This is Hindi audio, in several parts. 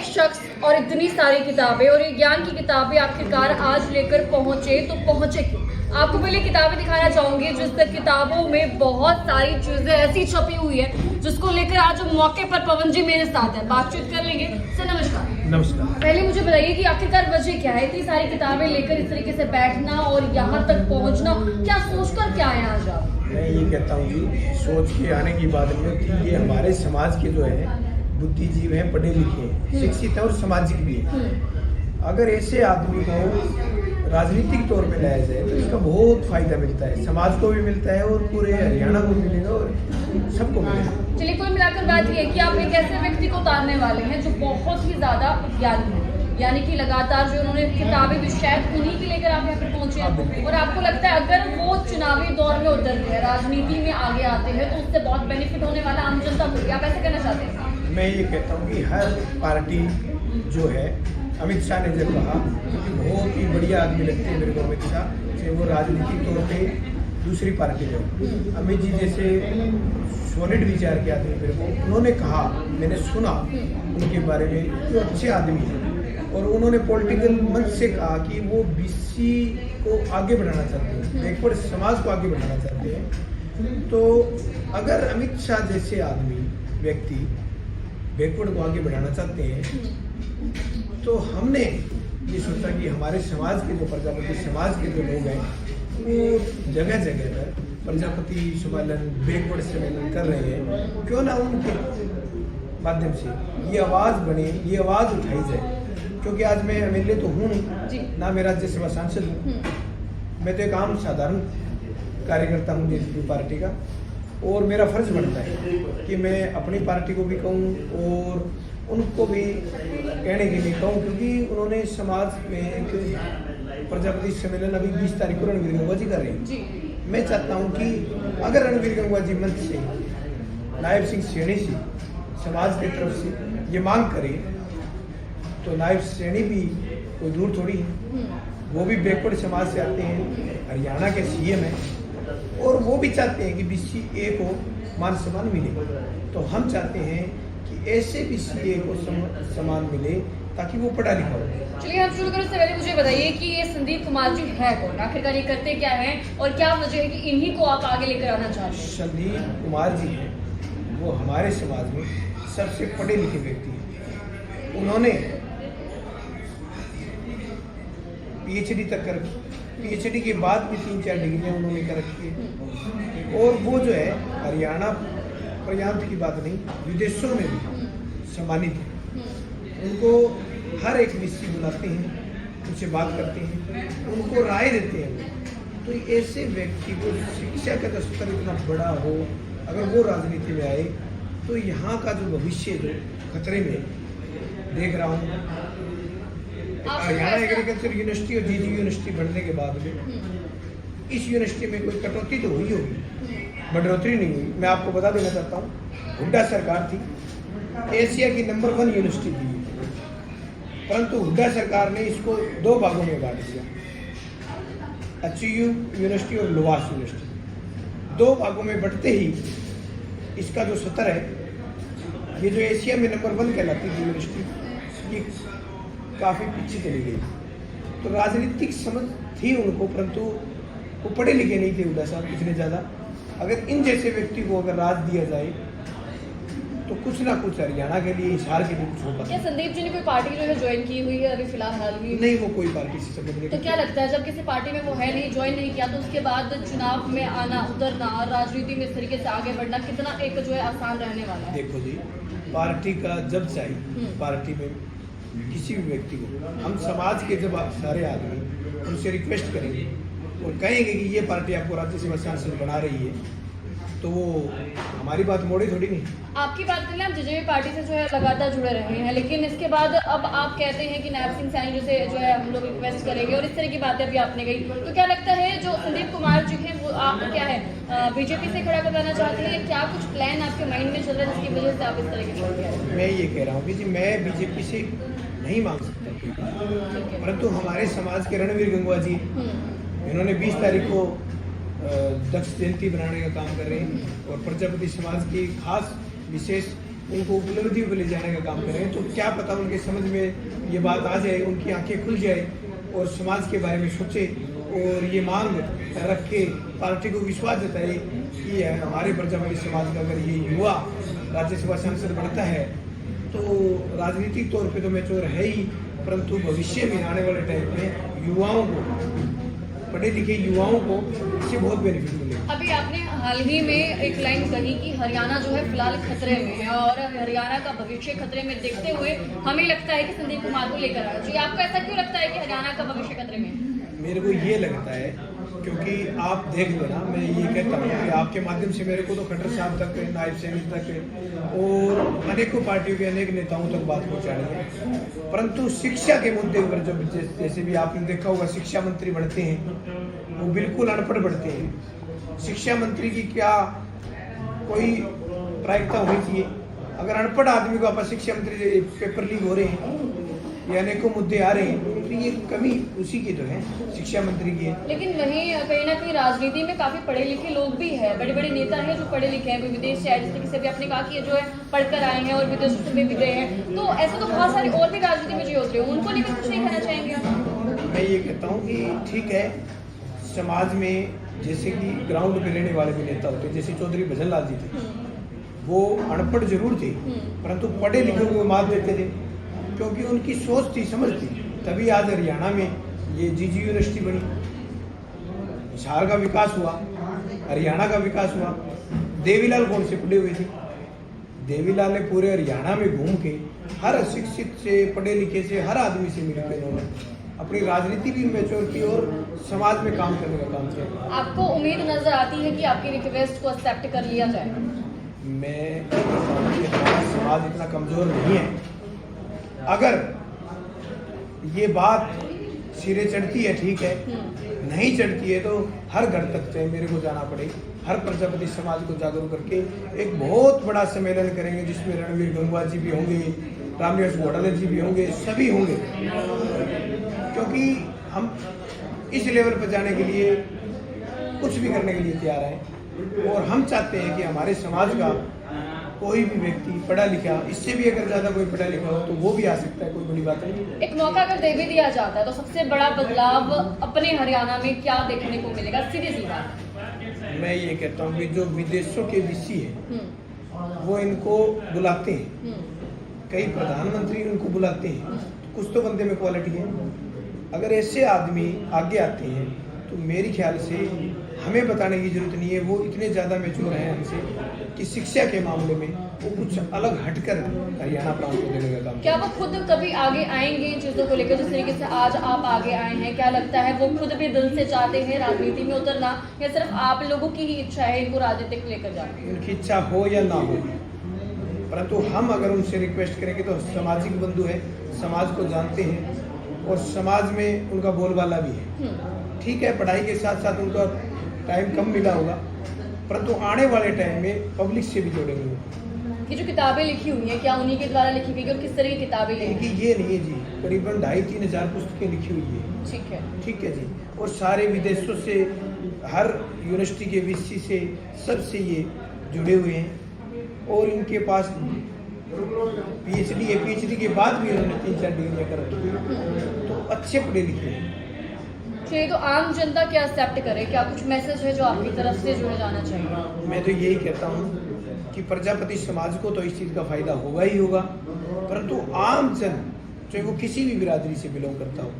एक शख्स और इतनी सारी किताबें और ये ज्ञान की किताबें आखिरकार आज लेकर पहुंचे तो पहुंचे क्यों? आपको पहले किताबें दिखाना चाहूंगी जिस किताबों में बहुत सारी चीजें ऐसी छपी हुई है जिसको लेकर आज मौके पर पवन जी मेरे साथ है, बातचीत कर लेंगे। सर नमस्कार। नमस्कार। पहले मुझे बताइए कि आखिरकार वजह क्या है, इतनी सारी किताबें लेकर इस तरीके से बैठना और यहाँ तक पहुँचना, क्या सोचकर क्या आए आज आप? मैं ये कहता हूँ कि सोच के आने की बात नहीं होती, ये हमारे समाज के जो है बुद्धिजीवी हैं, पढ़े लिखे हैं, शिक्षित हैं और सामाजिक भी है। अगर ऐसे आदमी को राजनीतिक तौर पे लाया जाए तो इसका बहुत फायदा मिलता है, समाज को भी मिलता है और पूरे हरियाणा को मिलेगा और सबको मिलेगा। चलिए, कुल मिलाकर बात ये है कि आप एक ऐसे व्यक्ति को उतारने वाले हैं जो बहुत ही ज्यादा ज्ञानी है, यानी कि लगातार जो उन्होंने किताबें भी शायद उन्हीं के लेकर आप यहाँ पर पहुंचे हैं और आपको लगता है अगर वो चुनावी दौर में उतरते हैं, राजनीति में आगे आते हैं तो उससे बहुत बेनिफिट होने वाला आम जनता को, आप ऐसे कहना चाहते हैं? मैं ये कहता हूँ कि हर पार्टी जो है, अमित शाह ने जब कहा कि बहुत ही बढ़िया आदमी लगते हैं मेरे को अमित शाह, चाहे वो राजनीतिक तौर पे दूसरी पार्टी में, अमित जी जैसे सॉलिड विचार के आदमी मेरे को उन्होंने कहा, मैंने सुना उनके बारे में, जो अच्छे आदमी हैं और उन्होंने पॉलिटिकल मंच से कहा कि वो बीसी को आगे बढ़ाना चाहते हैं, बैकवर्ड समाज को आगे बढ़ाना चाहते हैं। तो अगर अमित शाह जैसे आदमी व्यक्ति बैकवर्ड को आगे बढ़ाना चाहते हैं तो हमने ये सोचा कि हमारे समाज के जो प्रजापति समाज के जो लोग हैं वो जगह जगह पर प्रजापति सम्मेलन, बैकवर्ड सम्मेलन कर रहे हैं, क्यों ना उनके माध्यम से ये आवाज़ बने, ये आवाज़ उठाई जाए। क्योंकि आज मैं एमएलए तो हूँ ना, मैं राज्यसभा सांसद हूँ, मैं तो एक आम साधारण कार्यकर्ता हूँ जेजेपी पार्टी का, और मेरा फर्ज बनता है कि मैं अपनी पार्टी को भी कहूँ और उनको भी कहने के लिए कहूँ, क्योंकि उन्होंने समाज में एक प्रजापति सम्मेलन अभी 20 तारीख को रणवीर गंगवा जी कर रहे हैं। मैं चाहता हूँ कि अगर रणवीर गंगवा जी मंच से नायब सिंह सैनी से समाज की तरफ से ये मांग करें तो नायब सैनी भी कोई दूर थोड़ी है, वो भी बैकवर्ड समाज से आते हैं, हरियाणा के सीएम हैं और वो भी चाहते हैं कि बीसीए को मान सम्मान मिले। तो हम चाहते हैं कि ऐसे बीसीए को सम्मान मिले ताकि वो पढ़ा लिखा हो। चलिए, हम शुरू करें उससे पहले मुझे बताइए कि ये संदीप कुमार जी है कौन, आखिरकार ये करते क्या हैं और क्या वजह है कि इन्हीं को आप आगे लेकर आना चाहते हैं? संदीप कुमार जी हैं, वो हमारे समाज में सबसे पढ़े लिखे व्यक्ति हैं। उन्होंने पीएचडी तक कर, पीएचडी के बाद भी 3-4 डिग्रियां उन्होंने कर रखी है और वो जो है हरियाणा पर्यंत की बात नहीं, विदेशों में भी सम्मानित है। उनको हर एक बीसी बुलाते हैं, उनसे बात करते हैं, उनको राय देते हैं। तो ऐसे व्यक्ति को शिक्षा का स्तर इतना बड़ा हो, अगर वो राजनीति में आए तो यहाँ का जो भविष्य जो खतरे में देख रहा हूँ। हरियाणा एग्रीकल्चर यूनिवर्सिटी और जीजी यूनिवर्सिटी बढ़ने के बाद में इस यूनिवर्सिटी में कोई कटौती तो हुई होगी, बढ़ोतरी नहीं हुई। मैं आपको बता देना चाहता हूँ, हुड्डा सरकार थी, एशिया की नंबर 1 यूनिवर्सिटी थी, परंतु हुड्डा सरकार ने इसको 2 भागों में बांट दिया, एचयू यूनिवर्सिटी और लोवास यूनिवर्सिटी। 2 भागों में बढ़ते ही इसका जो सतर है, ये जो एशिया में नंबर 1 कहलाती थी यूनिवर्सिटी, ये काफ़ी पीछे चली गई। तो राजनीतिक समझ थी उनको, परंतु वो पढ़े लिखे नहीं थे हुड्डा साहब इतने ज़्यादा। अगर इन जैसे व्यक्ति को अगर राज दिया जाए तो कुछ ना कुछ हरियाणा के लिए, हिसार के लिए कुछ होगा। क्या संदीप जी ने कोई पार्टी जो है ज्वाइन की हुई है अभी फिलहाल हाल ही? नहीं, वो कोई पार्टी से संबंध नहीं। तो क्या लगता है जब किसी पार्टी में वो है नहीं, ज्वाइन नहीं किया, तो उसके बाद चुनाव में आना, उतरना और राजनीति में इस तरीके से आगे बढ़ना कितना एक जो है आसान रहने वाला है? देखो जी, पार्टी का जब चाहिए पार्टी में किसी भी व्यक्ति को, हम समाज के जब सारे आदमी उनसे रिक्वेस्ट करेंगे और कहेंगे कि ये पार्टी आपको राज्यसभा सांसद बना रही है, तो वो हमारी बात मोड़ी थोड़ी नहीं। आपकी बात करें, आप जेजेपी पार्टी से जो है लगातार जुड़े रहे हैं, लेकिन इसके बाद अब आप कहते हैं कि नायब सिंह सैनी जैसे जो है हम लोग रिक्वेस्ट करेंगे और इस तरह की बातें भी आपने कही, तो क्या लगता है जो संदीप कुमार जी हैं वो आप क्या है बीजेपी से खड़ा करवाना चाहते हैं? क्या कुछ प्लान आपके माइंड में चल रहा है जिसकी वजह से आप इस तरह के बोल रहे हैं? मैं ये कह रहा हूँ कि जी मैं बीजेपी से नहीं मांग सकता, परंतु हमारे समाज के रणवीर गंगवा जी, इन्होंने 20 तारीख को दक्ष जयंती बनाने का काम कर रहे हैं और प्रजापति समाज की खास विशेष उनको उपलब्धियों पर ले जाने का काम करें, तो क्या पता उनके समझ में ये बात आ जाए, उनकी आंखें खुल जाए और समाज के बारे में सोचे और ये मांग रख के पार्टी को विश्वास जताए कि हमारे प्रजापति समाज का अगर ये युवा राज्यसभा सांसद बनता है तो राजनीतिक तौर पे तो मैच्योर है ही, परंतु भविष्य में आने वाले टाइम में युवाओं को, पढ़े लिखे युवाओं को इससे बहुत बेनिफिट मिलेगा। अभी आपने हाल ही में एक लाइन कही कि हरियाणा जो है फिलहाल खतरे में है और हरियाणा का भविष्य खतरे में देखते हुए हमें लगता है कि संदीप कुमार को लेकर आना चाहिए। आपको ऐसा क्यों लगता है कि हरियाणा का भविष्य खतरे में है? मेरे को ये लगता है क्योंकि आप देख लो ना, मैं ये कहता हूँ कि आपके माध्यम से मेरे को तो खट्टर साहब तक, नायब सैनिक तक और अनेकों पार्टियों के अनेक नेताओं तक बात पहुँचानी है, परंतु शिक्षा के मुद्दे पर जब जैसे भी आपने देखा होगा शिक्षा मंत्री बढ़ते हैं वो बिल्कुल अनपढ़ बढ़ते हैं। शिक्षा मंत्री की क्या कोई प्रायिकता होनी चाहिए? अगर अनपढ़ आदमी को आप शिक्षा मंत्री पेपर लीक हो रहे हैं, ये अनेकों मुद्दे आ रहे हैं, तो ये कमी उसी की तो है, शिक्षा मंत्री की है। लेकिन वहीं कहीं ना कहीं राजनीति में काफी पढ़े लिखे लोग भी हैं, बड़े बड़े नेता हैं जो पढ़े लिखे हैं, कोई विदेश से आए, जिस तरीके से भी आपने कहा कि ये जो है पढ़कर आए हैं और विदेशों में भी गए हैं, तो ऐसे तो बहुत सारे और भी राजनीति में जो होते हैं, उनको लेकर कुछ नहीं कहना चाहेंगे? मैं ये कहता हूँ कि ठीक है, समाज में जैसे कि ग्राउंड पे रहने वाले भी नेता होते हैं, जैसे चौधरी भजन लाल जी थे, वो अनपढ़ जरूर थे परंतु पढ़े लिखे को मात देते थे क्योंकि उनकी सोच थी, समझ थी, तभी आज हरियाणा में ये जीजी यूनिवर्सिटी बनी, हिसार का विकास हुआ, हरियाणा का विकास हुआ। देवीलाल कौन से पढ़े हुए थे? देवीलाल ने पूरे हरियाणा में घूम के हर शिक्षित से, पढ़े लिखे से, हर आदमी से मिलकर इन्होंने अपनी राजनीति भी मैच्योर की और समाज में काम करने का काम किया। आपको उम्मीद नजर आती है कि आपकी रिक्वेस्ट को एक्सेप्ट कर लिया जाए? मैं हमारा समाज इतना कमजोर नहीं है, अगर ये बात सिरे चढ़ती है ठीक है, नहीं चढ़ती है तो हर घर तक चाहे मेरे को जाना पड़े, हर प्रजापति समाज को जागरूक करके एक बहुत बड़ा सम्मेलन करेंगे जिसमें रणवीर गंगवार जी भी होंगे, रामनिवास घोटाले जी भी होंगे, सभी होंगे, क्योंकि हम इस लेवल पर जाने के लिए कुछ भी करने के लिए तैयार हैं और हम चाहते हैं कि हमारे समाज का कोई भी व्यक्ति पढ़ा लिखा, इससे भी अगर ज्यादा कोई पढ़ा लिखा हो तो वो भी आ सकता है, कोई बड़ी बात नहीं। एक मौका अगर दे भी दिया जाता है तो सबसे बड़ा बदलाव अपने हरियाणा में क्या देखने को मिलेगा? सीधी सी बात मैं ये कहता हूँ कि जो विदेशों के वीसी है वो इनको बुलाते हैं, कई प्रधानमंत्री इनको बुलाते हैं, कुछ तो बंदे में क्वालिटी है। अगर ऐसे आदमी आगे आते हैं तो मेरे ख्याल से हमें बताने की जरूरत नहीं है, वो इतने ज़्यादा मैच्योर हैं हमसे कि शिक्षा के मामले में वो कुछ अलग हटकर हरियाणा प्रांत को देने का काम। क्या वो खुद कभी आगे आएंगे इन चीज़ों को लेकर, जिस तरीके से आज आप आगे आए हैं? क्या लगता है वो खुद भी दिल से चाहते हैं राजनीति में उतरना, या सिर्फ आप लोगों की ही इच्छा है इनको राजनीतिक लेकर जाना? उनकी इच्छा हो या ना हो, परंतु हम अगर उनसे रिक्वेस्ट करेंगे तो सामाजिक बंधु है, समाज को जानते हैं और समाज में उनका बोलबाला भी है। ठीक है, पढ़ाई के साथ साथ उनका टाइम कम मिला होगा, परंतु आने वाले टाइम में पब्लिक से भी जुड़ेंगे। ये जो किताबें लिखी हुई हैं, क्या उन्हीं के द्वारा लिखी गई और किस तरह की किताबें लिखी? ये नहीं है जी, करीबन 2,500-3 हज़ार पुस्तकें लिखी हुई है। ठीक है जी, और सारे विदेशों से, हर यूनिवर्सिटी के वीसी से, सबसे ये जुड़े हुए हैं और इनके पास पीएचडी है, पीएचडी के बाद भी उन्होंने 3-4 डिग्रियाँ कर रखी हैं, तो अच्छे पढ़े लिखे हैं। चलिए, तो आम जनता क्या एक्सेप्ट करे? क्या कुछ मैसेज है जो आपकी तरफ से जुड़े जाना चाहिए? मैं तो यही कहता हूँ कि प्रजापति समाज को तो इस चीज़ का फायदा होगा ही होगा, परंतु आम जन चाहे वो किसी भी बिरादरी से बिलोंग करता हो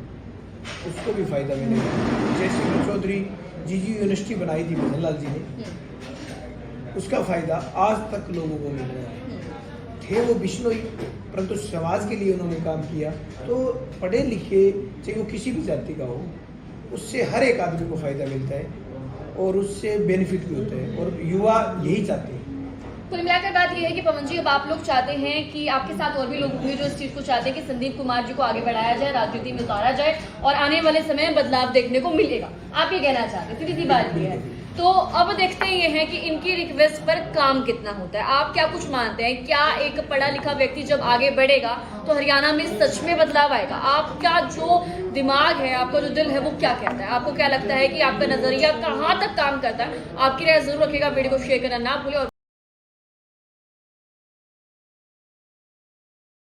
उसको भी फायदा मिलेगा। जैसे कि चौधरी जीजी यूनिवर्सिटी बनाई थी भजन लाल जी ने, उसका फायदा आज तक लोगों को मिल रहा है। थे वो बिश्नोई, परंतु समाज के लिए उन्होंने काम किया, तो पढ़े लिखे चाहे वो किसी भी जाति का हो, उससे हर एक आदमी को फायदा मिलता है और उससे बेनिफिट भी होता है और युवा यही चाहते हैं। कुल मिलाकर बात यह है कि पवन जी, अब आप लोग चाहते हैं कि आपके साथ और भी लोग होंगे जो इस चीज़ को चाहते हैं कि संदीप कुमार जी को आगे बढ़ाया जाए, राजनीति में उतारा जाए और आने वाले समय में बदलाव देखने को मिलेगा। आप ये कहना चाहते हैं, सीधी सी बात ये है। तो अब देखते ये हैं कि इनकी रिक्वेस्ट पर काम कितना होता है। आप क्या कुछ मानते हैं, क्या एक पढ़ा लिखा व्यक्ति जब आगे बढ़ेगा तो हरियाणा में सच में बदलाव आएगा? आपका जो दिमाग है, आपका जो दिल है, वो क्या कहता है? आपको क्या लगता है कि आपका नजरिया कहाँ तक काम करता है? आपकी राय जरूर रखिएगा, वीडियो को शेयर करना ना भूलें।